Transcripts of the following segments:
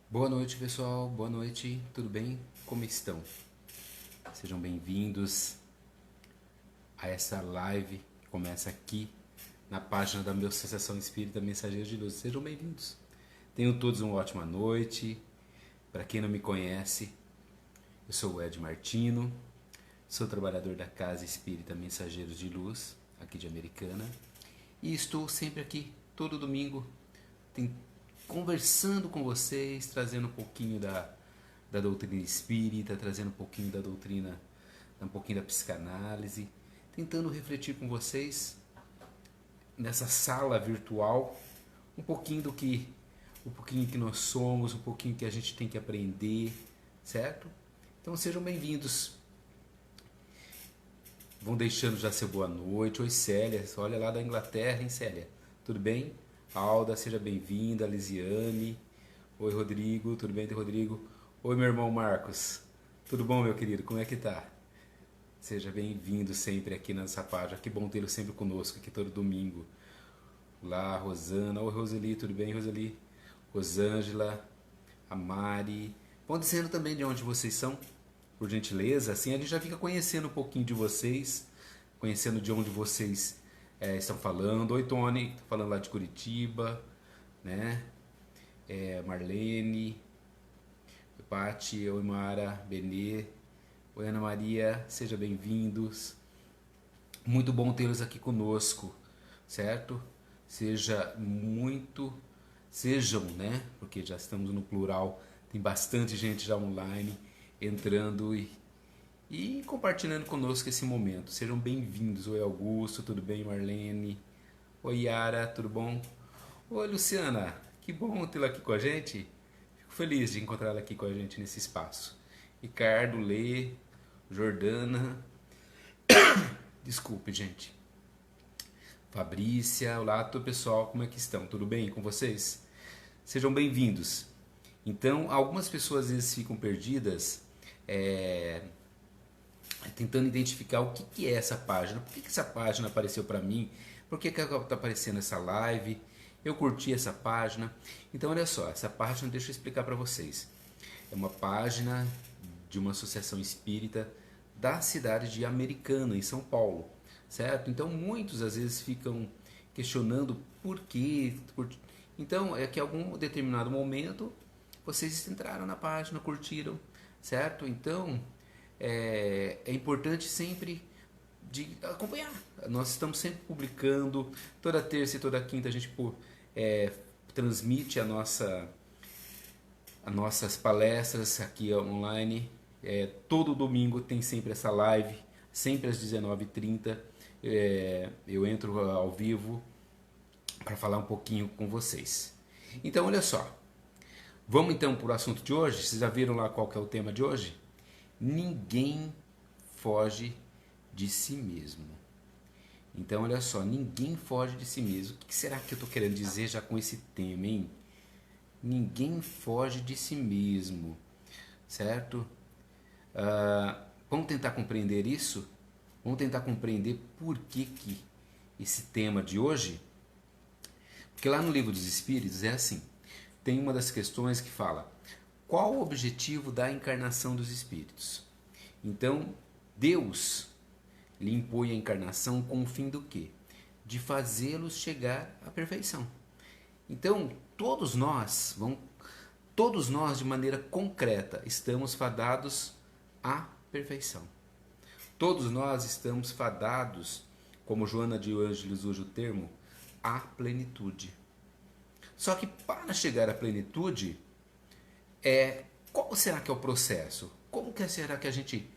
Boa noite, pessoal. Boa noite. Tudo bem? Como estão? Sejam bem-vindos a essa live que começa aqui na página da minha Associação Espírita Mensageiros de Luz. Sejam bem-vindos. Tenham todos uma ótima noite. Para quem não me conhece, eu sou o Ed Martino, sou trabalhador da Casa Espírita Mensageiros de Luz, aqui de Americana, e estou sempre aqui, todo domingo, conversando com vocês, trazendo um pouquinho da doutrina espírita, trazendo um pouquinho da doutrina, um pouquinho da psicanálise, tentando refletir com vocês nessa sala virtual um pouquinho que nós somos, um pouquinho que a gente tem que aprender, certo? Então sejam bem-vindos. Vão deixando já seu boa noite. Oi, Célia, olha lá da Inglaterra, hein, Célia? Tudo bem? Alda, seja bem-vinda. Lisiane. Oi, Rodrigo. Tudo bem, Rodrigo? Oi, meu irmão Marcos. Tudo bom, meu querido? Como é que tá? Seja bem-vindo sempre aqui nessa página. Que bom tê-lo sempre conosco aqui todo domingo. Lá, Rosana. Oi, Roseli. Tudo bem, Roseli? Rosângela. A Mari. Vão dizendo também de onde vocês são, por gentileza. Assim a gente já fica conhecendo um pouquinho de vocês, conhecendo de onde vocês estão falando. Oi, Tony, tô falando lá de Curitiba, né? Marlene, oi, Pati, oi, Mara, Benê, oi, Ana Maria, sejam bem-vindos. Muito bom tê-los aqui conosco, certo? Sejam, né? Porque já estamos no plural, tem bastante gente já online entrando e compartilhando conosco esse momento. Sejam bem-vindos. Oi, Augusto, tudo bem, Marlene? Oi, Yara, tudo bom? Oi, Luciana, que bom tê-la aqui com a gente. Fico feliz de encontrá-la aqui com a gente nesse espaço. Ricardo, Lê, Jordana, desculpe, gente. Fabrícia, olá, todo pessoal, como é que estão? Tudo bem com vocês? Sejam bem-vindos. Então, algumas pessoas às vezes ficam perdidas tentando identificar o que é essa página, por que essa página apareceu para mim, por que está aparecendo essa live, eu curti essa página. Então, olha só, essa página, deixa eu explicar para vocês. É uma página de uma associação espírita da cidade de Americana, em São Paulo, certo? Então, muitos às vezes ficam questionando por quê. Então, é que em algum determinado momento vocês entraram na página, curtiram, certo? Então, é importante sempre de acompanhar. Nós estamos sempre publicando, toda terça e toda quinta a gente transmite as nossas palestras aqui online. Todo domingo tem sempre essa live, sempre às 19h30. Eu entro ao vivo para falar um pouquinho com vocês. Então, olha só. Vamos então para o assunto de hoje. Vocês já viram lá qual que é o tema de hoje? Ninguém foge de si mesmo. Então, olha só, ninguém foge de si mesmo. O que será que eu estou querendo dizer já com esse tema, hein? Ninguém foge de si mesmo, certo? Vamos tentar compreender isso? Vamos tentar compreender por que esse tema de hoje? Porque lá no Livro dos Espíritos é assim, tem uma das questões que fala: qual o objetivo da encarnação dos espíritos? Então, Deus lhe impõe a encarnação com o fim do quê? De fazê-los chegar à perfeição. Então, todos nós de maneira concreta, estamos fadados à perfeição. Todos nós estamos fadados, como Joana de Ângeles usa o termo, à plenitude. Só que para chegar à plenitude, qual será que é o processo? Como que será que a gente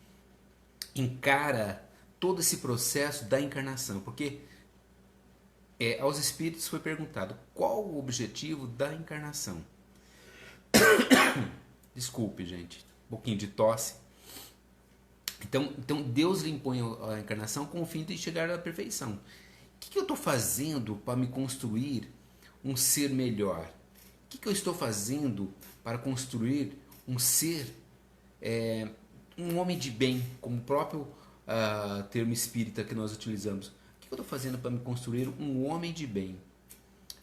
encara todo esse processo da encarnação? Porque aos espíritos foi perguntado qual o objetivo da encarnação. Desculpe, gente, um pouquinho de tosse. Então Deus lhe impõe a encarnação com o fim de chegar à perfeição. O que eu estou fazendo para me construir um ser melhor? O que eu estou fazendo para construir um ser, um homem de bem, como o próprio termo espírita que nós utilizamos? O que eu estou fazendo para me construir um homem de bem?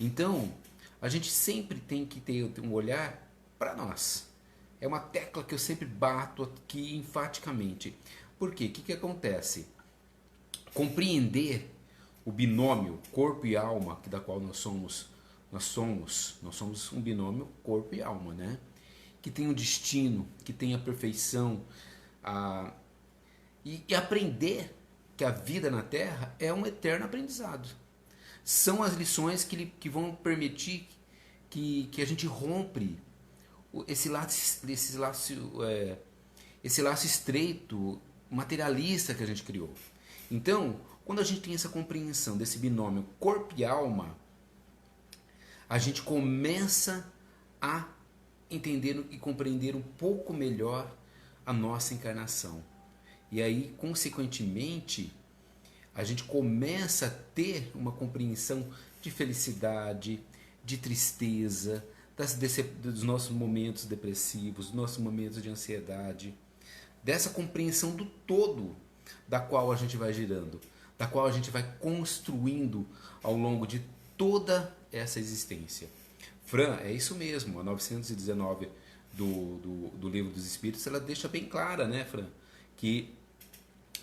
Então, a gente sempre tem que ter um olhar para nós. É uma tecla que eu sempre bato aqui enfaticamente. Por quê? O que acontece? Compreender o binômio corpo e alma, que da qual nós somos um binômio corpo e alma, né? Que tem um destino, que tem a perfeição, e aprender que a vida na Terra é um eterno aprendizado. São as lições que vão permitir que a gente rompe esse laço estreito materialista que a gente criou. Então, quando a gente tem essa compreensão desse binômio corpo e alma, a gente começa a entender e compreender um pouco melhor a nossa encarnação. E aí, consequentemente, a gente começa a ter uma compreensão de felicidade, de tristeza, dos nossos momentos depressivos, dos nossos momentos de ansiedade, dessa compreensão do todo da qual a gente vai girando, da qual a gente vai construindo ao longo de toda essa existência. Fran, é isso mesmo, a 919 do Livro dos Espíritos, ela deixa bem clara, né, Fran, que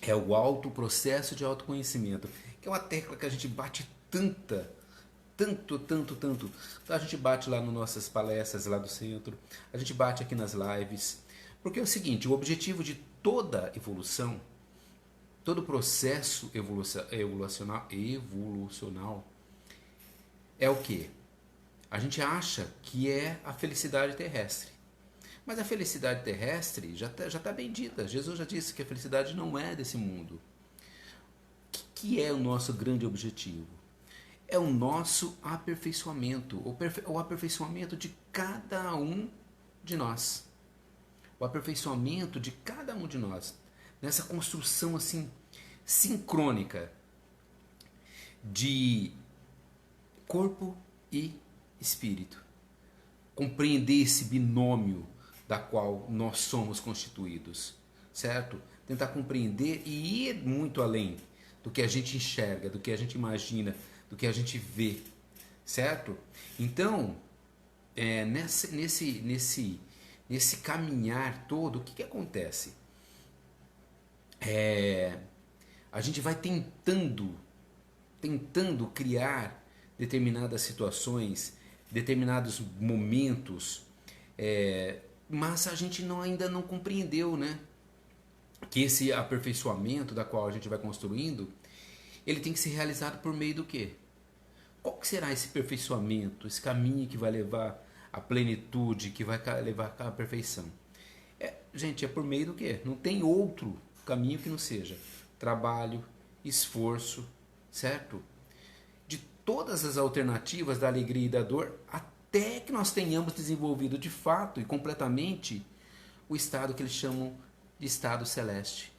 é o processo de autoconhecimento, que é uma tecla que a gente bate tanto. Então a gente bate lá nas nossas palestras lá do centro, a gente bate aqui nas lives, porque é o seguinte, o objetivo de toda evolução, todo processo evolucional é o quê? A gente acha que é a felicidade terrestre. Mas a felicidade terrestre já tá bem dita. Jesus já disse que a felicidade não é desse mundo. O que é o nosso grande objetivo? É o nosso aperfeiçoamento, o aperfeiçoamento de cada um de nós. O aperfeiçoamento de cada um de nós. Nessa construção assim, sincrônica de corpo e espírito. Compreender esse binômio da qual nós somos constituídos, certo? Tentar compreender e ir muito além do que a gente enxerga, do que a gente imagina, do que a gente vê, certo? Então, nesse caminhar todo, o que acontece? A gente vai tentando criar determinadas situações, determinados momentos, mas a gente ainda não compreendeu, né? Que esse aperfeiçoamento da qual a gente vai construindo, ele tem que ser realizado por meio do quê? Qual que será esse aperfeiçoamento, esse caminho que vai levar à plenitude, que vai levar à perfeição? Gente, é por meio do quê? Não tem outro caminho que não seja trabalho, esforço, certo? De todas as alternativas da alegria e da dor, até que nós tenhamos desenvolvido de fato e completamente o estado que eles chamam de estado celeste.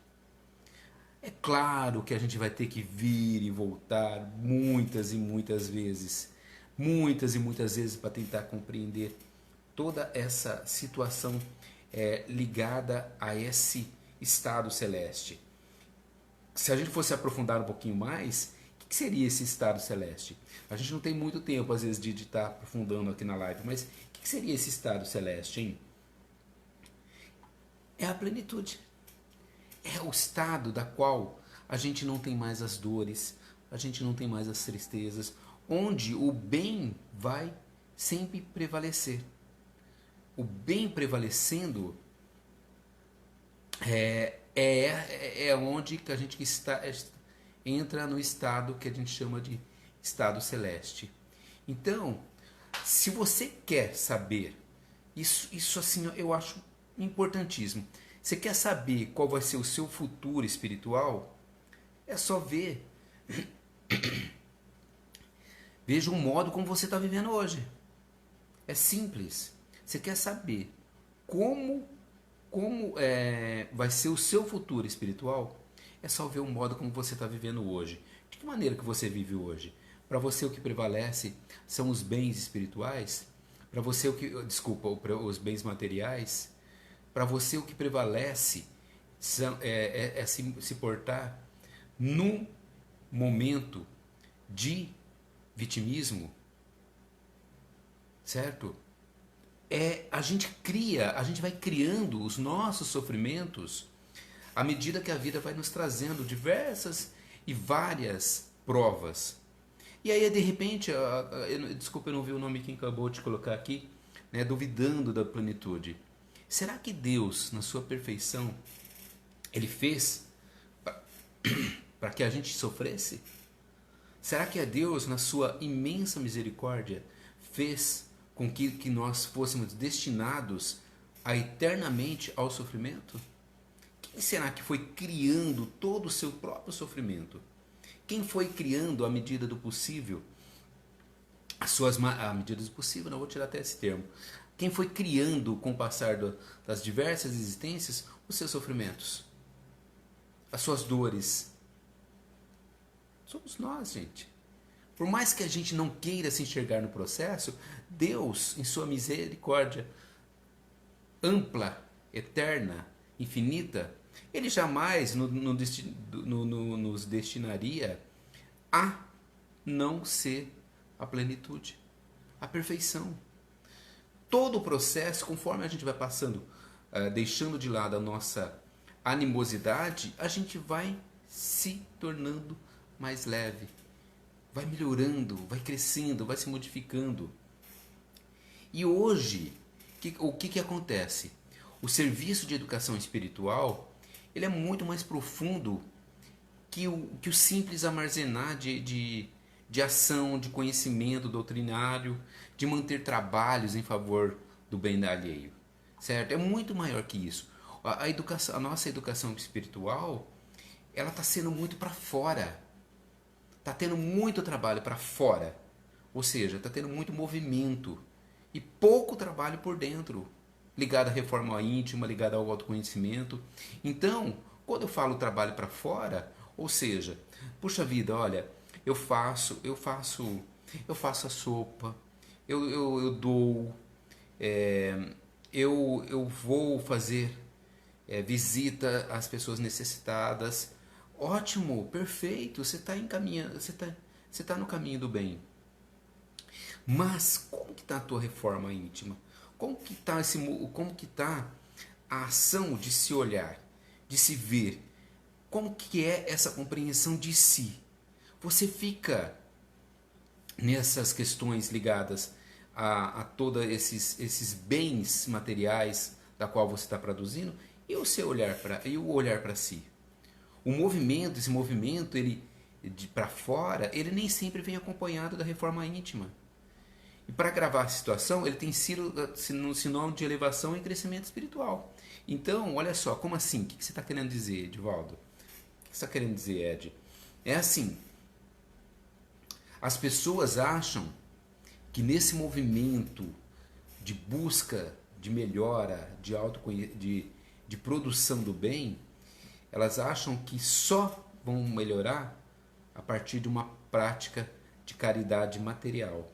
É claro que a gente vai ter que vir e voltar muitas e muitas vezes para tentar compreender toda essa situação ligada a esse estado celeste. Se a gente fosse aprofundar um pouquinho mais, o que seria esse estado celeste? A gente não tem muito tempo, às vezes, de estar aprofundando aqui na live, mas o que seria esse estado celeste, hein? É a plenitude. É o estado da qual a gente não tem mais as dores, a gente não tem mais as tristezas, onde o bem vai sempre prevalecer. O bem prevalecendo é onde que a gente entra no estado que a gente chama de estado celeste. Então, se você quer saber, isso assim eu acho importantíssimo. Você quer saber qual vai ser o seu futuro espiritual? É só ver. Veja o modo como você está vivendo hoje. É simples. Você quer saber como vai ser o seu futuro espiritual? É só ver o modo como você está vivendo hoje. De que maneira que você vive hoje? Para você o que prevalece são os bens espirituais? Para você os bens materiais? Para você o que prevalece é se portar num momento de vitimismo, certo? a gente vai criando os nossos sofrimentos à medida que a vida vai nos trazendo diversas e várias provas. E aí, de repente, desculpa, eu não vi o nome que acabou de colocar aqui, né, duvidando da plenitude. Será que Deus, na sua perfeição, Ele fez para que a gente sofresse? Será que Deus, na sua imensa misericórdia, fez com que nós fôssemos destinados a eternamente ao sofrimento? Quem será que foi criando todo o seu próprio sofrimento? Quem foi criando à medida do possível à medida do possível, não vou tirar até esse termo. Quem foi criando com o passar das diversas existências os seus sofrimentos? As suas dores? Somos nós, gente. Por mais que a gente não queira se enxergar no processo, Deus, em sua misericórdia ampla, eterna, infinita, Ele jamais nos destinaria a não ser a plenitude, a perfeição. Todo o processo, conforme a gente vai passando, deixando de lado a nossa animosidade, a gente vai se tornando mais leve, vai melhorando, vai crescendo, vai se modificando. E hoje, o que acontece? O serviço de educação espiritual, ele é muito mais profundo que o simples armazenar de ação, de conhecimento doutrinário, de manter trabalhos em favor do bem alheio, certo? É muito maior que isso. A nossa educação espiritual, ela está sendo muito para fora, está tendo muito trabalho para fora, ou seja, está tendo muito movimento e pouco trabalho por dentro, ligado à reforma íntima, ligado ao autoconhecimento. Então, quando eu falo trabalho para fora, ou seja, puxa vida, olha, eu faço a sopa, eu dou, eu vou fazer visita às pessoas necessitadas. Ótimo, perfeito, você está encaminhando, você tá no caminho do bem. Mas como que está a tua reforma íntima? Como que está a ação de se olhar, de se ver? Como que é essa compreensão de si? Você fica nessas questões ligadas a todos esses bens materiais da qual você está produzindo e o seu olhar para si. Esse movimento, ele de para fora, ele nem sempre vem acompanhado da reforma íntima. E para agravar a situação, ele tem sido sinônimo de elevação e crescimento espiritual. Então, olha só, como assim? O que você está querendo dizer, Edivaldo? O que você está querendo dizer, Ed? É assim, as pessoas acham que nesse movimento de busca, de melhora, de produção do bem, elas acham que só vão melhorar a partir de uma prática de caridade material,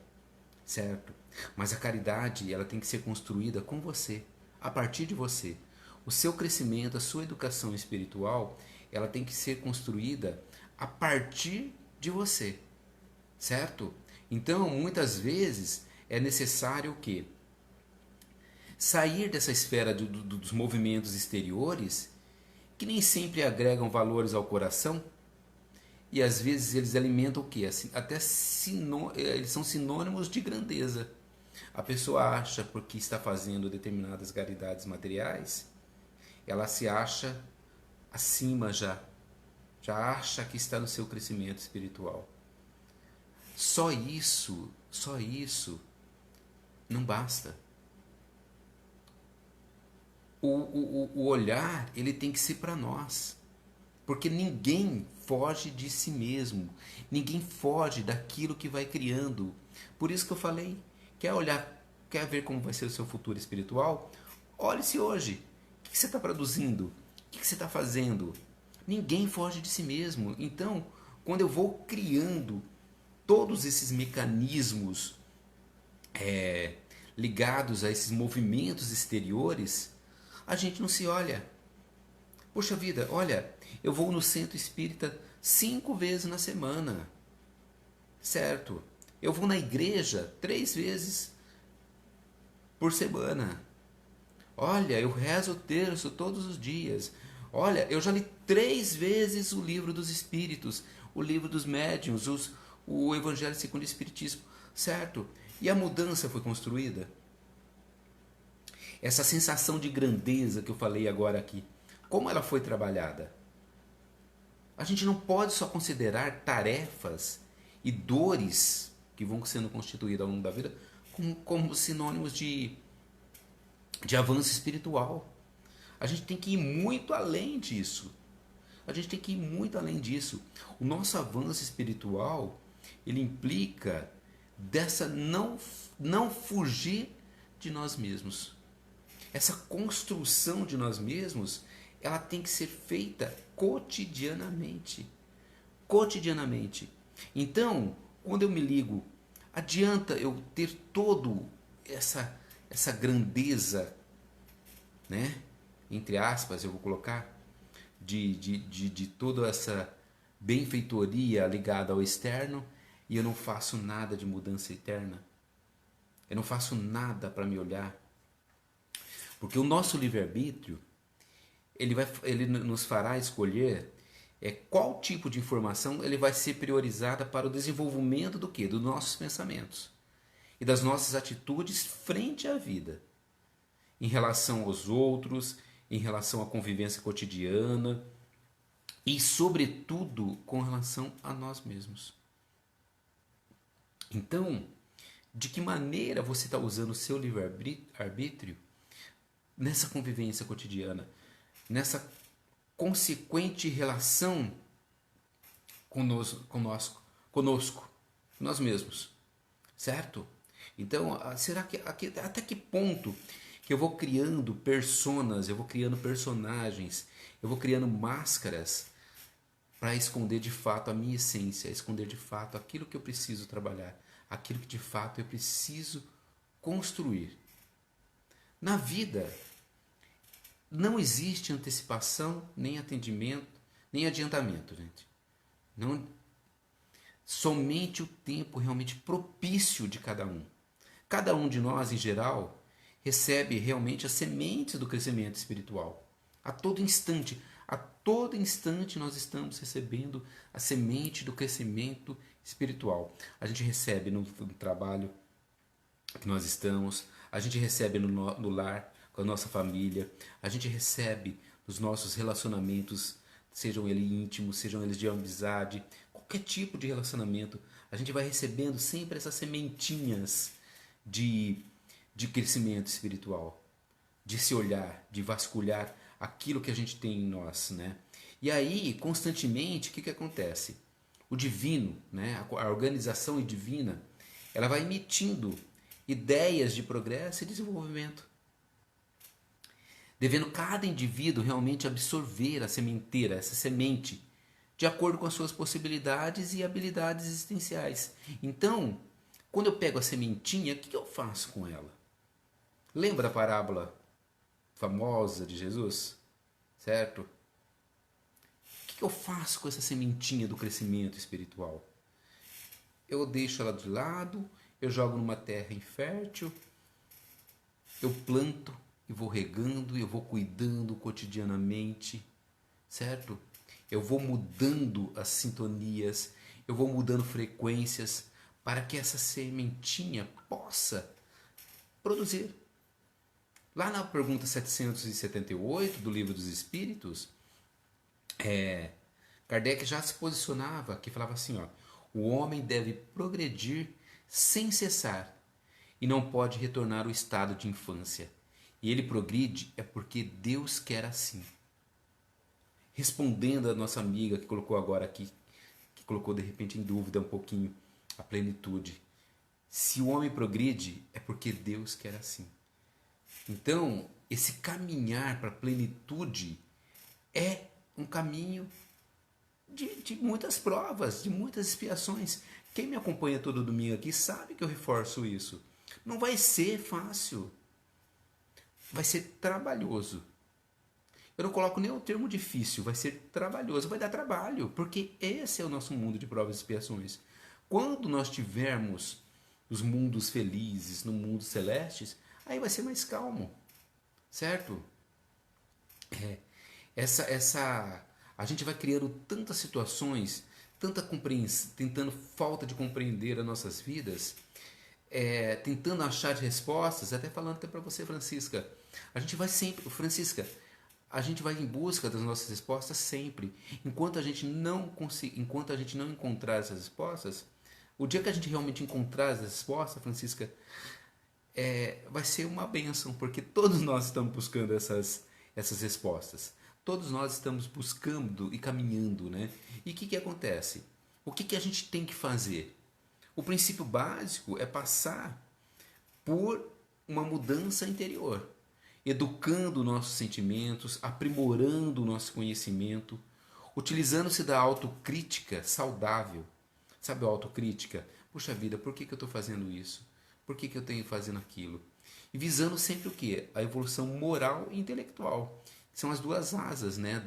certo? Mas a caridade, ela tem que ser construída com você, a partir de você. O seu crescimento, a sua educação espiritual, ela tem que ser construída a partir de você, certo? Então, muitas vezes é necessário o quê? Sair dessa esfera dos movimentos exteriores, que nem sempre agregam valores ao coração, e às vezes eles alimentam o quê? Até eles são sinônimos de grandeza. A pessoa acha, porque está fazendo determinadas caridades materiais, ela se acha acima já acha que está no seu crescimento espiritual. Só isso não basta. O olhar, ele tem que ser para nós, porque ninguém foge de si mesmo, ninguém foge daquilo que vai criando. Por isso que eu falei, quer ver como vai ser o seu futuro espiritual? Olhe-se hoje, o que você está produzindo? O que você está fazendo? Ninguém foge de si mesmo. Então, quando eu vou criando todos esses mecanismos ligados a esses movimentos exteriores, a gente não se olha. Poxa vida, olha, eu vou no centro espírita 5 vezes na semana, certo? Eu vou na igreja 3 vezes por semana. Olha, eu rezo o terço todos os dias. Olha, eu já li 3 vezes o livro dos Espíritos, o livro dos Médiuns, o Evangelho segundo o Espiritismo, certo? E a mudança foi construída. Essa sensação de grandeza que eu falei agora aqui, como ela foi trabalhada? A gente não pode só considerar tarefas e dores que vão sendo constituídas ao longo da vida como sinônimos de avanço espiritual. A gente tem que ir muito além disso. A gente tem que ir muito além disso. O nosso avanço espiritual, ele implica dessa não fugir de nós mesmos. Essa construção de nós mesmos, ela tem que ser feita cotidianamente. Cotidianamente. Então, quando eu me ligo, adianta eu ter todo essa grandeza, né? Entre aspas, eu vou colocar, de toda essa benfeitoria ligada ao externo, e eu não faço nada de mudança interna. Eu não faço nada para me olhar. Porque o nosso livre-arbítrio, ele nos fará escolher qual tipo de informação ele vai ser priorizada para o desenvolvimento do quê? Dos nossos pensamentos e das nossas atitudes frente à vida, em relação aos outros, em relação à convivência cotidiana e, sobretudo, com relação a nós mesmos. Então, de que maneira você está usando o seu livre-arbítrio nessa convivência cotidiana, nessa consequente relação conosco, nós mesmos, certo? Então, será que até que ponto que eu vou criando personas, eu vou criando personagens, eu vou criando máscaras para esconder de fato a minha essência, esconder de fato aquilo que eu preciso trabalhar, aquilo que de fato eu preciso construir. Na vida, não existe antecipação, nem atendimento, nem adiantamento, gente. Não, somente o tempo realmente propício de cada um. Cada um de nós, em geral, recebe realmente as sementes do crescimento espiritual. A todo instante nós estamos recebendo a semente do crescimento espiritual. A gente recebe no trabalho que nós estamos, a gente recebe no lar, com a nossa família, a gente recebe nos nossos relacionamentos, sejam eles íntimos, sejam eles de amizade, qualquer tipo de relacionamento, a gente vai recebendo sempre essas sementinhas de crescimento espiritual, de se olhar, de vasculhar aquilo que a gente tem em nós, né? E aí, constantemente, o que acontece? O divino, né? A organização divina, ela vai emitindo ideias de progresso e desenvolvimento, devendo cada indivíduo realmente absorver a sementeira, essa semente, de acordo com as suas possibilidades e habilidades existenciais. Então, quando eu pego a sementinha, o que eu faço com ela? Lembra a parábola famosa de Jesus? Certo? O que eu faço com essa sementinha do crescimento espiritual? Eu deixo ela de lado, eu jogo numa terra infértil, eu planto e vou regando, eu vou cuidando cotidianamente, certo? Eu vou mudando as sintonias, eu vou mudando frequências para que essa sementinha possa produzir. Lá na pergunta 778 do Livro dos Espíritos, Kardec já se posicionava, que falava assim, ó, o homem deve progredir sem cessar e não pode retornar ao estado de infância. E ele progride é porque Deus quer assim. Respondendo a nossa amiga que colocou agora aqui, que colocou de repente em dúvida um pouquinho a plenitude. Se o homem progride é porque Deus quer assim. Então, esse caminhar para a plenitude é um caminho de muitas provas, de muitas expiações. Quem me acompanha todo domingo aqui sabe que eu reforço isso. Não vai ser fácil. Vai ser trabalhoso. Eu não coloco nem o termo difícil, vai ser trabalhoso, vai dar trabalho, porque esse é o nosso mundo de provas e expiações. Quando nós tivermos os mundos felizes, no mundo celestes, aí vai ser mais calmo, certo? Essa a gente vai criando tantas situações, tanta compreensão, tentando falta de compreender as nossas vidas, tentando achar respostas, até falando até para você, Francisca, a gente vai sempre, Francisca, a gente vai em busca das nossas respostas sempre. Enquanto a gente não enquanto a gente não encontrar essas respostas, o dia que a gente realmente encontrar as respostas, Francisca, vai ser uma bênção, porque todos nós estamos buscando essas respostas. Todos nós estamos buscando e caminhando, né? E o que acontece? O que a gente tem que fazer? O princípio básico é passar por uma mudança interior, educando nossos sentimentos, aprimorando o nosso conhecimento, utilizando-se da autocrítica saudável. Sabe a autocrítica? Puxa vida, por que eu estou fazendo isso? Por que eu tenho fazendo aquilo? E visando sempre o quê? A evolução moral e intelectual. São as duas asas, né,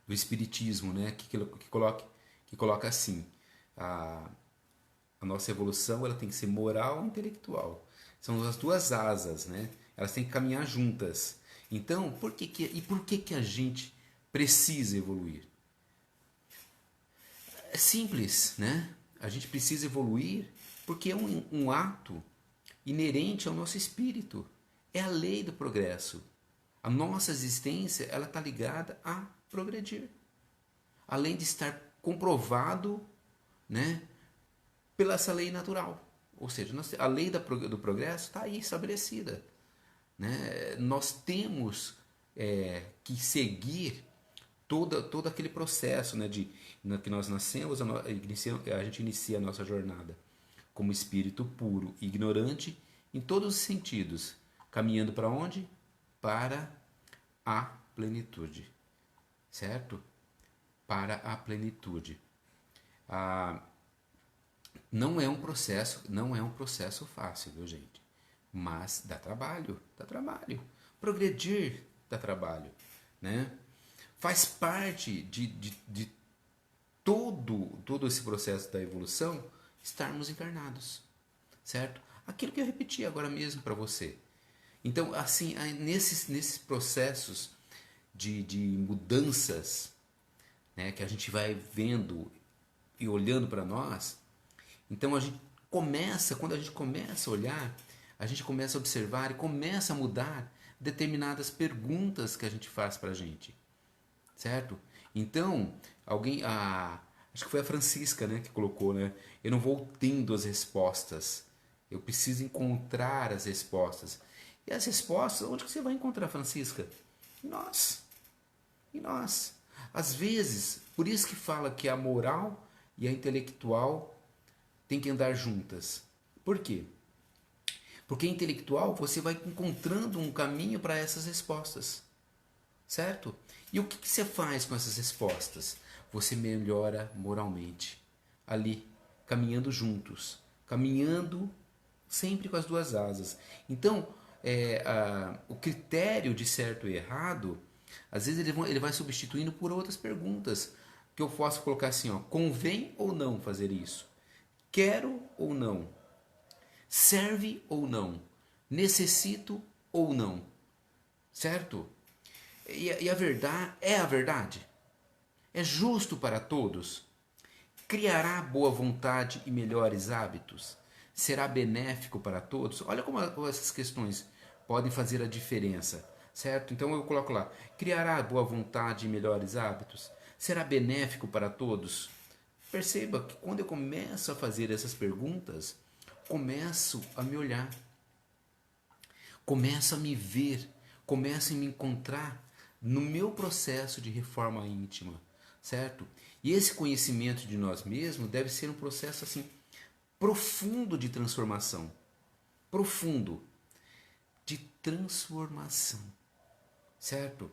do espiritismo, né, que coloca assim, a nossa evolução ela tem que ser moral e intelectual. São as duas asas, né? Elas têm que caminhar juntas. Então, por que a gente precisa evoluir? É simples, né? A gente precisa evoluir porque é um ato inerente ao nosso espírito. É a lei do progresso. A nossa existência ela está ligada a progredir. Além de estar comprovado, né, pela essa lei natural. Ou seja, a lei do progresso está aí estabelecida. Né? Nós temos que seguir todo aquele processo, né, que nós nascemos, a gente inicia a nossa jornada como espírito puro, ignorante, em todos os sentidos, caminhando para onde? Para a plenitude, certo? Para a plenitude. Não é um processo fácil, viu, gente? Mas dá trabalho. Progredir dá trabalho, né? Faz parte de todo esse processo da evolução estarmos encarnados, certo? Aquilo que eu repeti agora mesmo para você. Então, assim, nesses processos de mudanças, né, que a gente vai vendo e olhando para nós, então quando a gente começa a olhar, a gente começa a observar e começa a mudar determinadas perguntas que a gente faz para a gente, certo? Então, acho que foi a Francisca, né, que colocou, né? Eu não vou tendo as respostas, eu preciso encontrar as respostas. E as respostas, onde que você vai encontrar, Francisca? Em nós. Em nós. Às vezes, por isso que fala que a moral e a intelectual tem que andar juntas. Por quê? Porque intelectual você vai encontrando um caminho para essas respostas, certo? E o que você faz com essas respostas? Você melhora moralmente, ali, caminhando juntos, caminhando sempre com as duas asas. Então, o critério de certo e errado, às vezes ele vai substituindo por outras perguntas, que eu posso colocar assim, ó, convém ou não fazer isso? Quero ou não? Serve ou não? Necessito ou não? Certo? E a verdade é a verdade? É justo para todos? Criará boa vontade e melhores hábitos? Será benéfico para todos? Olha como essas questões podem fazer a diferença, certo? Então eu coloco lá: criará boa vontade e melhores hábitos? Será benéfico para todos? Perceba que quando eu começo a fazer essas perguntas, começo a me olhar, começo a me ver, começo a me encontrar no meu processo de reforma íntima, certo? E esse conhecimento de nós mesmos deve ser um processo assim profundo de transformação, profundo de transformação, certo?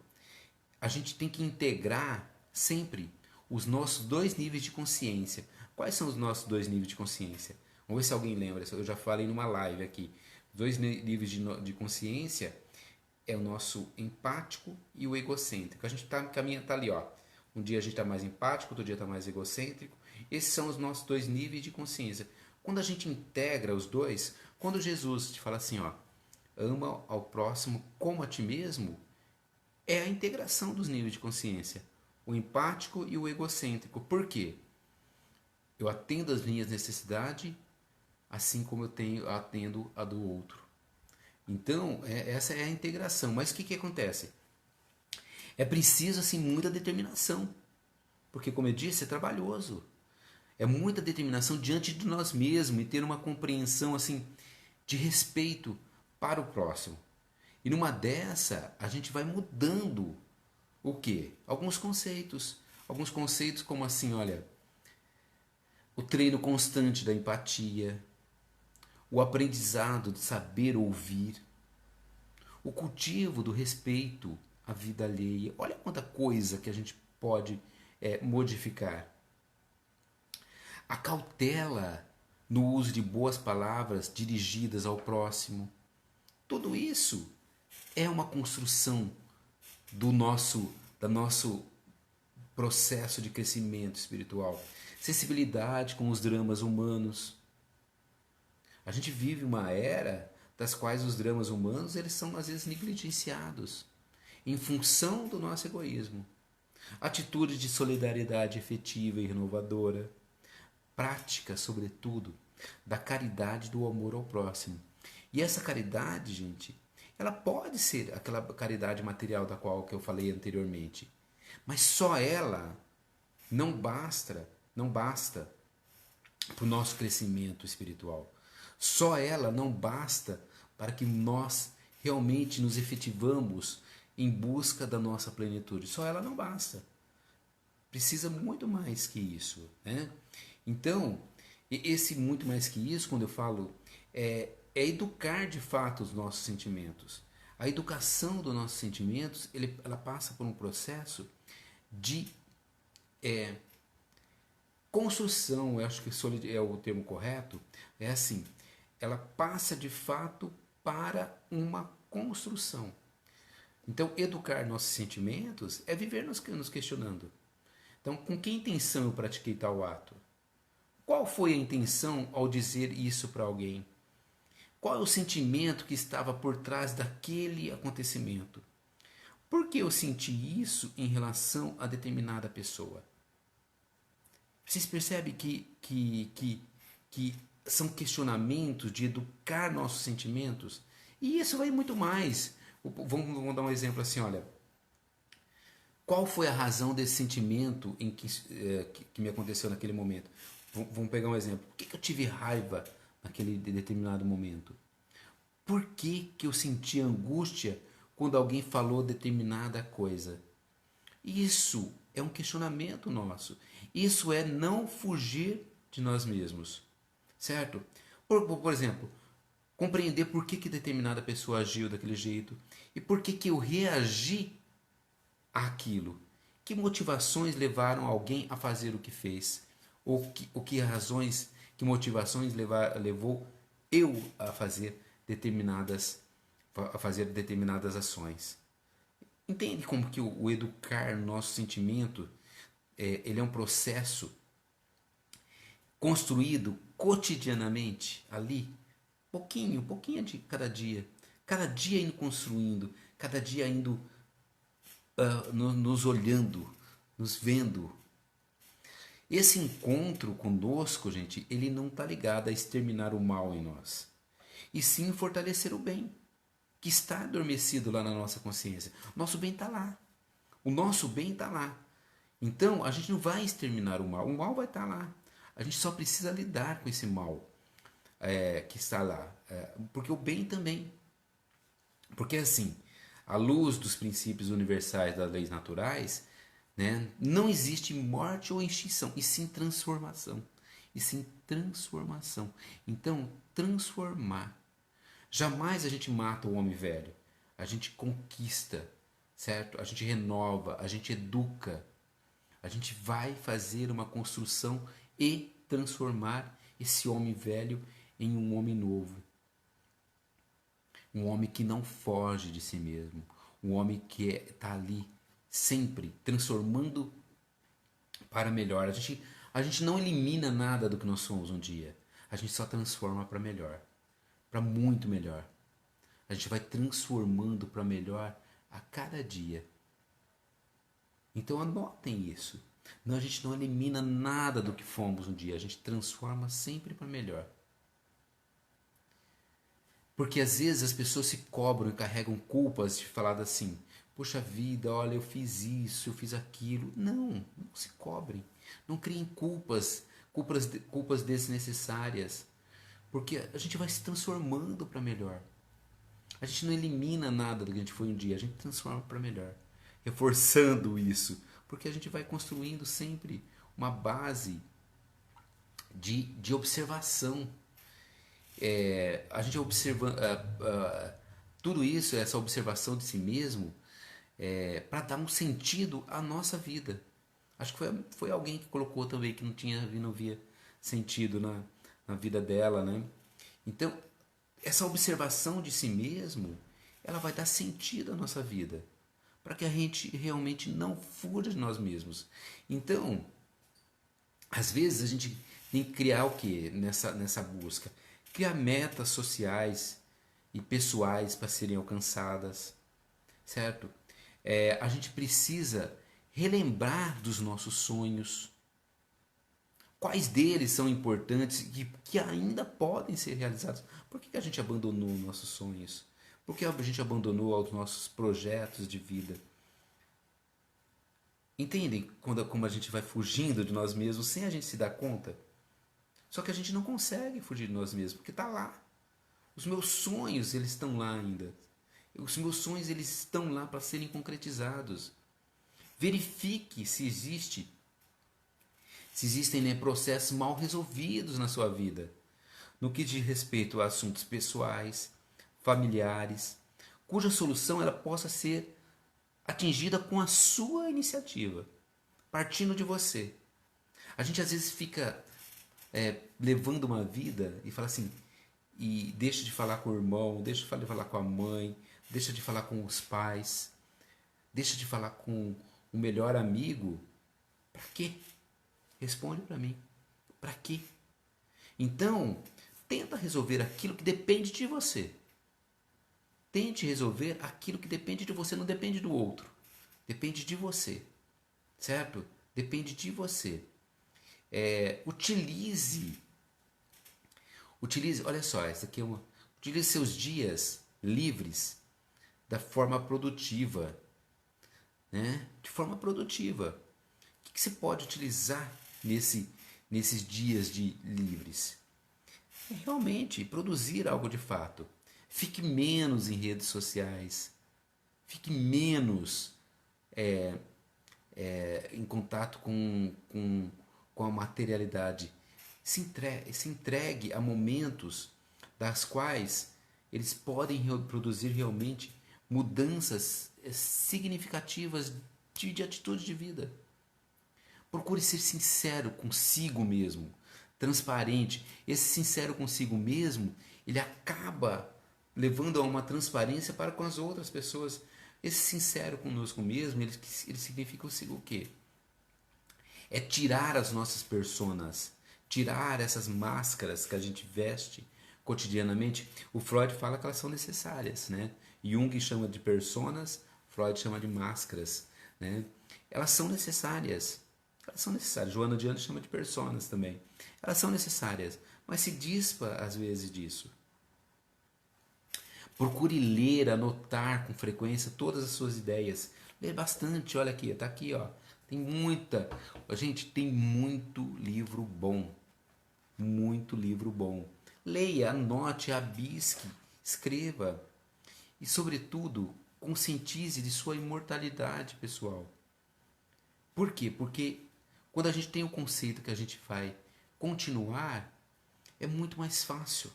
A gente tem que integrar sempre os nossos dois níveis de consciência. Quais são os nossos dois níveis de consciência? Vamos ver se alguém lembra. Eu já falei numa live aqui. Dois níveis de consciência é o nosso empático e o egocêntrico. A gente caminha tá ali, ó. Um dia a gente está mais empático, outro dia está mais egocêntrico. Esses são os nossos dois níveis de consciência. Quando a gente integra os dois, Quando Jesus te fala assim, ó, ama ao próximo como a ti mesmo, é a integração dos níveis de consciência, o empático e o egocêntrico. Por quê? Eu atendo as minhas necessidades assim como atendo a do outro. Então, essa é a integração. Mas o que acontece? É preciso assim muita determinação, porque como eu disse, é trabalhoso. É muita determinação diante de nós mesmos e ter uma compreensão assim de respeito para o próximo. E numa dessa, a gente vai mudando o quê? Alguns conceitos. Alguns conceitos como assim, olha, o treino constante da empatia, o aprendizado de saber ouvir, o cultivo do respeito à vida alheia. Olha quanta coisa que a gente pode modificar. A cautela no uso de boas palavras dirigidas ao próximo. Tudo isso é uma construção do nosso processo de crescimento espiritual. Sensibilidade com os dramas humanos. A gente vive uma era das quais os dramas humanos eles são às vezes negligenciados em função do nosso egoísmo. Atitude de solidariedade efetiva e renovadora. Prática, sobretudo, da caridade e do amor ao próximo. E essa caridade, gente, ela pode ser aquela caridade material da qual que eu falei anteriormente. Mas só ela não basta para o nosso crescimento espiritual. Só ela não basta para que nós realmente nos efetivamos em busca da nossa plenitude. Só ela não basta. Precisa muito mais que isso, né? Então, esse muito mais que isso, quando eu falo, é educar de fato os nossos sentimentos. A educação dos nossos sentimentos, ela passa por um processo de construção, eu acho que é o termo correto, é assim, ela passa de fato para uma construção. Então, educar nossos sentimentos é viver nos questionando. Então, com que intenção eu pratiquei tal ato? Qual foi a intenção ao dizer isso para alguém? Qual é o sentimento que estava por trás daquele acontecimento? Por que eu senti isso em relação a determinada pessoa? Vocês percebem que são questionamentos de educar nossos sentimentos? E isso vai muito mais. Vamos dar um exemplo assim, olha. Qual foi a razão desse sentimento que me aconteceu naquele momento? Vamos pegar um exemplo. Por que eu tive raiva naquele determinado momento? Por que eu senti angústia quando alguém falou determinada coisa? Isso é um questionamento nosso. Isso é não fugir de nós mesmos. Certo? Por exemplo, compreender por que determinada pessoa agiu daquele jeito e por que eu reagi àquilo. Que motivações levaram alguém a fazer o que fez? Que razões, que motivações levou eu a fazer determinadas ações? Entende como que o educar nosso sentimento ele é um processo construído cotidianamente ali, pouquinho de cada dia indo construindo, cada dia indo nos olhando, nos vendo. Esse encontro conosco, gente, ele não está ligado a exterminar o mal em nós, e sim fortalecer o bem, que está adormecido lá na nossa consciência. Nosso bem está lá. O nosso bem está lá. Então, a gente não vai exterminar o mal vai estar lá. A gente só precisa lidar com esse mal que está lá. Porque o bem também. Porque assim, à luz dos princípios universais das leis naturais, né, não existe morte ou extinção, e sim transformação. E sim transformação. Então, transformar. Jamais a gente mata o homem velho. A gente conquista, certo? A gente renova, a gente educa. A gente vai fazer uma construção e transformar esse homem velho em um homem novo. Um homem que não foge de si mesmo. Um homem que está ali sempre transformando para melhor. A gente não elimina nada do que nós somos um dia. A gente só transforma para melhor. para muito melhor. A gente vai transformando para melhor a cada dia. Então anotem isso. Não, a gente não elimina nada do que fomos um dia, a gente transforma sempre para melhor. Porque às vezes as pessoas se cobram e carregam culpas de falar assim: poxa vida, olha, eu fiz isso, eu fiz aquilo. Não, não se cobrem. Não criem culpas desnecessárias. Porque a gente vai se transformando para melhor. A gente não elimina nada do que a gente foi um dia, a gente transforma para melhor. Reforçando isso. Porque a gente vai construindo sempre uma base de observação. A gente observa tudo isso, essa observação de si mesmo, para dar um sentido à nossa vida. Acho que foi alguém que colocou também que não via sentido na vida dela, né? Então, essa observação de si mesmo, ela vai dar sentido à nossa vida, para que a gente realmente não fuja de nós mesmos. Então, às vezes a gente tem que criar o que nessa busca? Criar metas sociais e pessoais para serem alcançadas, certo? A gente precisa relembrar dos nossos sonhos, quais deles são importantes e que ainda podem ser realizados. Por que a gente abandonou nossos sonhos? Por que a gente abandonou os nossos projetos de vida? Entendem como a gente vai fugindo de nós mesmos sem a gente se dar conta? Só que a gente não consegue fugir de nós mesmos, porque está lá. Os meus sonhos, eles estão lá ainda. Os meus sonhos, eles estão lá para serem concretizados. Verifique se existem, né, processos mal resolvidos na sua vida, no que diz respeito a assuntos pessoais, familiares, cuja solução ela possa ser atingida com a sua iniciativa, partindo de você. A gente às vezes fica levando uma vida e fala assim, e deixa de falar com o irmão, deixa de falar com a mãe, deixa de falar com os pais, deixa de falar com o melhor amigo. Para quê? Responde para mim. Para quê? Então, tenta resolver aquilo que depende de você. Tente resolver aquilo que depende de você, não depende do outro. Depende de você. Certo? Depende de você. Utilize, olha só, essa aqui é uma. Utilize seus dias livres da forma produtiva, né? De forma produtiva. O que você pode utilizar nesses dias livres? Realmente produzir algo de fato. Fique menos em redes sociais. Fique menos em contato com a materialidade. Se entregue a momentos das quais eles podem produzir realmente mudanças significativas de atitude de vida. Procure ser sincero consigo mesmo, transparente. Esse sincero consigo mesmo, ele acaba levando a uma transparência para com as outras pessoas. Esse sincero conosco mesmo, ele significa o quê? É tirar as nossas personas, tirar essas máscaras que a gente veste cotidianamente. O Freud fala que elas são necessárias, né? Jung chama de personas, Freud chama de máscaras, né? Elas são necessárias. Elas são necessárias. Joana de Anjos chama de personas também. Elas são necessárias, mas se dispa às vezes disso. Procure ler, anotar com frequência todas as suas ideias. Ler bastante, olha aqui, tá aqui, ó. Tem muita. Gente, tem muito livro bom. Muito livro bom. Leia, anote, abisque, escreva. E, sobretudo, conscientize de sua imortalidade pessoal. Por quê? Porque quando a gente tem o conceito que a gente vai continuar, é muito mais fácil.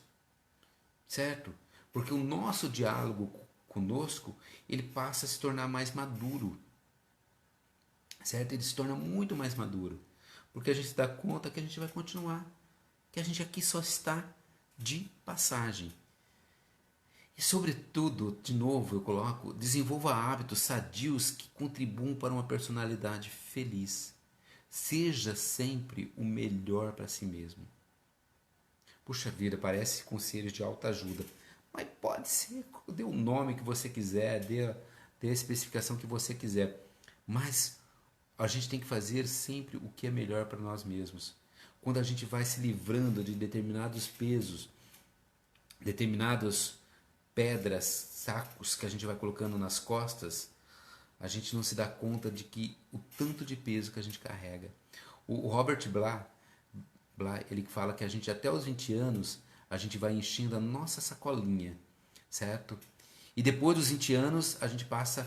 Certo? Porque o nosso diálogo conosco, ele passa a se tornar mais maduro. Certo? Ele se torna muito mais maduro. Porque a gente se dá conta que a gente vai continuar. Que a gente aqui só está de passagem. E sobretudo, de novo eu coloco, desenvolva hábitos sadios que contribuam para uma personalidade feliz. Seja sempre o melhor para si mesmo. Puxa vida, parece conselhos de autoajuda. Mas pode ser, dê o nome que você quiser, dê a especificação que você quiser. Mas a gente tem que fazer sempre o que é melhor para nós mesmos. Quando a gente vai se livrando de determinados pesos, determinadas pedras, sacos que a gente vai colocando nas costas, a gente não se dá conta de que o tanto de peso que a gente carrega. O Robert Blah, ele fala que a gente até os 20 anos a gente vai enchendo a nossa sacolinha, certo? E depois dos 20 anos a gente passa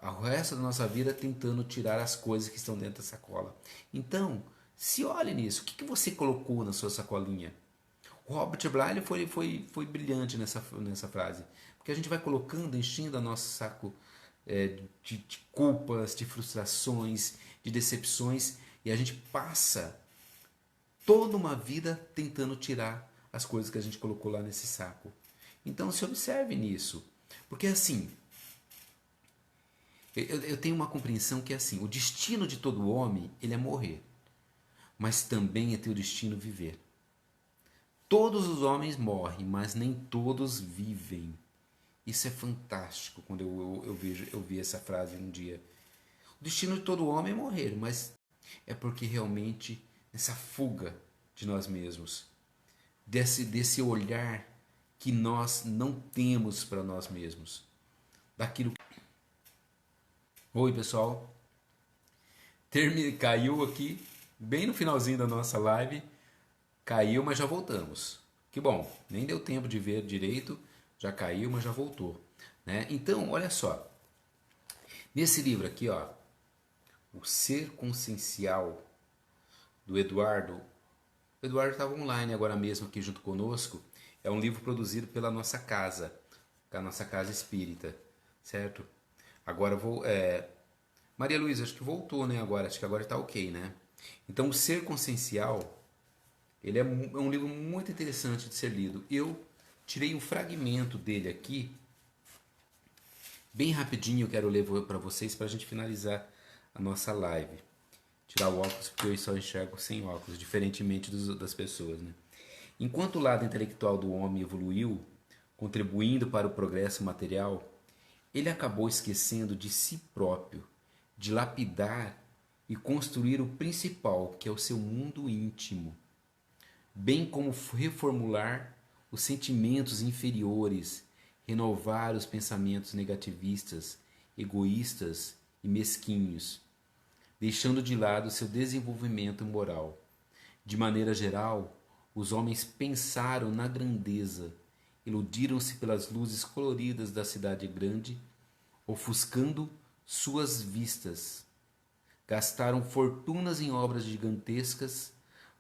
o resto da nossa vida tentando tirar as coisas que estão dentro da sacola. Então, se olhe nisso. O que você colocou na sua sacolinha? O Robert Bly ele foi brilhante nessa frase. Porque a gente vai colocando, enchendo o nosso saco de culpas, de frustrações, de decepções, e a gente passa toda uma vida tentando tirar as coisas que a gente colocou lá nesse saco. Então se observe nisso. Porque assim, eu tenho uma compreensão que é assim, o destino de todo homem, ele é morrer. Mas também é teu destino viver. Todos os homens morrem, mas nem todos vivem. Isso é fantástico quando eu vi essa frase um dia. O destino de todo homem é morrer, mas é porque realmente essa fuga de nós mesmos, desse olhar que nós não temos para nós mesmos, daquilo. Oi, pessoal. Caiu aqui bem no finalzinho da nossa live. Caiu, mas já voltamos. Que bom, nem deu tempo de ver direito, já caiu, mas já voltou, né? Então, olha só. Nesse livro aqui, ó, O Ser Consciencial, do Eduardo. O Eduardo estava online agora mesmo aqui junto conosco. É um livro produzido pela nossa casa, a nossa casa espírita, certo? Agora vou. Maria Luísa, acho que voltou, né? Agora, acho que agora está ok, né? Então, O Ser Consciencial, ele é um livro muito interessante de ser lido. Eu tirei um fragmento dele aqui, bem rapidinho. Eu quero ler para vocês para a gente finalizar a nossa live. Tirar o óculos porque eu só enxergo sem óculos, diferentemente das pessoas, né? Enquanto o lado intelectual do homem evoluiu, contribuindo para o progresso material, ele acabou esquecendo de si próprio, de lapidar e construir o principal, que é o seu mundo íntimo, bem como reformular os sentimentos inferiores, renovar os pensamentos negativistas, egoístas e mesquinhos, deixando de lado seu desenvolvimento moral. De maneira geral, os homens pensaram na grandeza, iludiram-se pelas luzes coloridas da cidade grande, ofuscando suas vistas. Gastaram fortunas em obras gigantescas,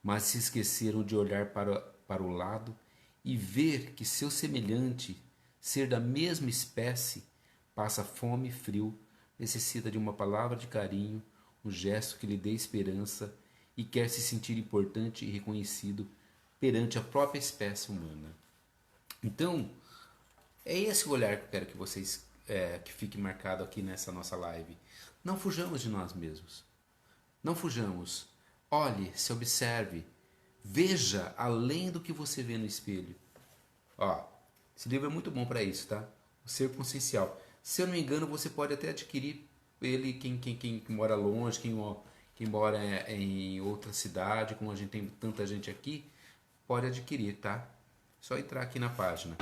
mas se esqueceram de olhar para o lado e ver que seu semelhante, ser da mesma espécie, passa fome e frio, necessita de uma palavra de carinho, um gesto que lhe dê esperança e quer se sentir importante e reconhecido perante a própria espécie humana. Então, é esse o olhar que eu quero que vocês que fique marcado aqui nessa nossa live. Não fujamos de nós mesmos. Não fujamos. Olhe, se observe. Veja além do que você vê no espelho. Ó, esse livro é muito bom para isso, tá? O Ser Consciencial. Se eu não me engano, você pode até adquirir ele, quem mora longe, quem mora em outra cidade, como a gente tem tanta gente aqui, pode adquirir, tá? Só entrar aqui na página.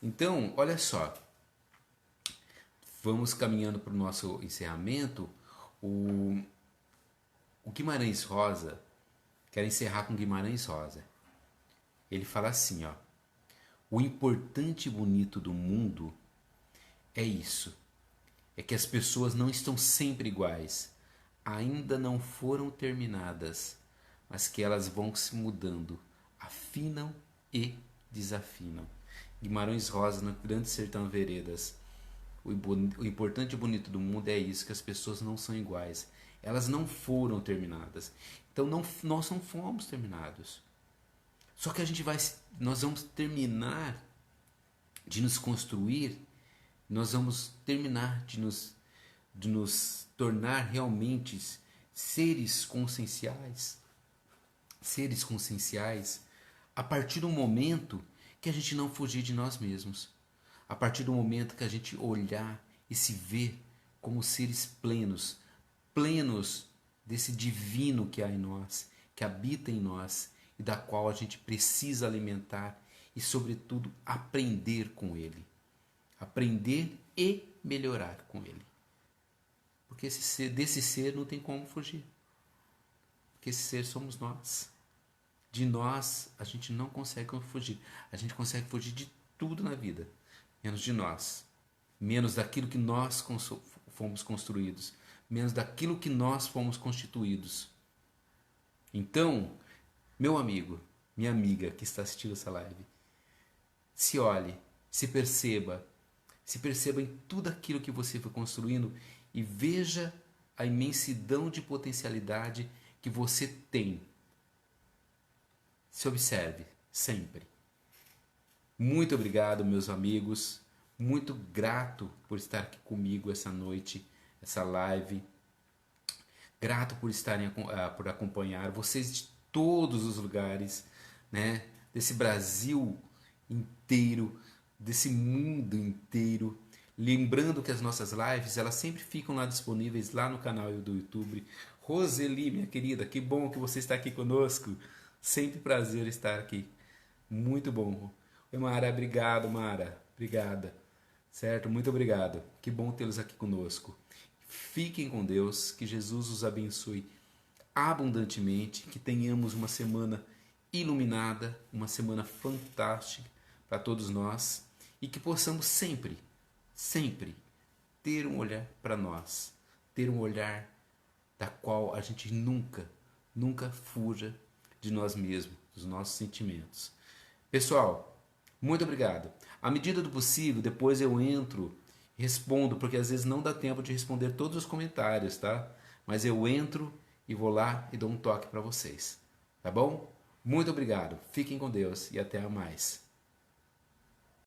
Então, olha só. Vamos caminhando para o nosso encerramento. O Guimarães Rosa, quero encerrar com Guimarães Rosa. Ele fala assim, ó: o importante e bonito do mundo é isso, é que as pessoas não estão sempre iguais, ainda não foram terminadas, mas que elas vão se mudando, afinam e desafinam. Guimarães Rosa, no Grande Sertão Veredas. O importante e bonito do mundo é isso, que as pessoas não são iguais. Elas não foram terminadas. Então nós não fomos terminados. Só que nós vamos terminar de nos construir, nós vamos terminar de nos tornar seres conscienciais A partir do momento que a gente não fugir de nós mesmos. A partir do momento que a gente olhar e se ver como seres plenos, plenos desse divino que há em nós, que habita em nós e da qual a gente precisa alimentar e, sobretudo, aprender com ele. Aprender e melhorar com ele. Porque desse ser não tem como fugir. Porque esse ser somos nós. De nós a gente não consegue fugir. A gente consegue fugir de tudo na vida, menos de nós. Menos daquilo que nós fomos construídos. Menos daquilo que nós fomos constituídos. Então, meu amigo, minha amiga que está assistindo essa live, se olhe, se perceba em tudo aquilo que você foi construindo e veja a imensidão de potencialidade que você tem. Se observe sempre. Muito obrigado, meus amigos. Muito grato por estar aqui comigo essa noite, essa live. Grato por estarem por acompanhar vocês de todos os lugares, né? Desse Brasil inteiro, desse mundo inteiro. Lembrando que as nossas lives, elas sempre ficam lá disponíveis lá no canal do YouTube. Roseli, minha querida, que bom que você está aqui conosco. Sempre prazer estar aqui. Muito bom. Oi, Mara, obrigado, Mara. Obrigada. Certo? Muito obrigado. Que bom tê-los aqui conosco. Fiquem com Deus, que Jesus os abençoe abundantemente, que tenhamos uma semana iluminada, uma semana fantástica para todos nós e que possamos sempre, sempre ter um olhar para nós, ter um olhar da qual a gente nunca fuja de nós mesmos, dos nossos sentimentos. Pessoal, muito obrigado. À medida do possível, depois eu entro, respondo, porque às vezes não dá tempo de responder todos os comentários, tá? Mas eu entro e vou lá e dou um toque para vocês, tá bom? Muito obrigado, fiquem com Deus e até mais.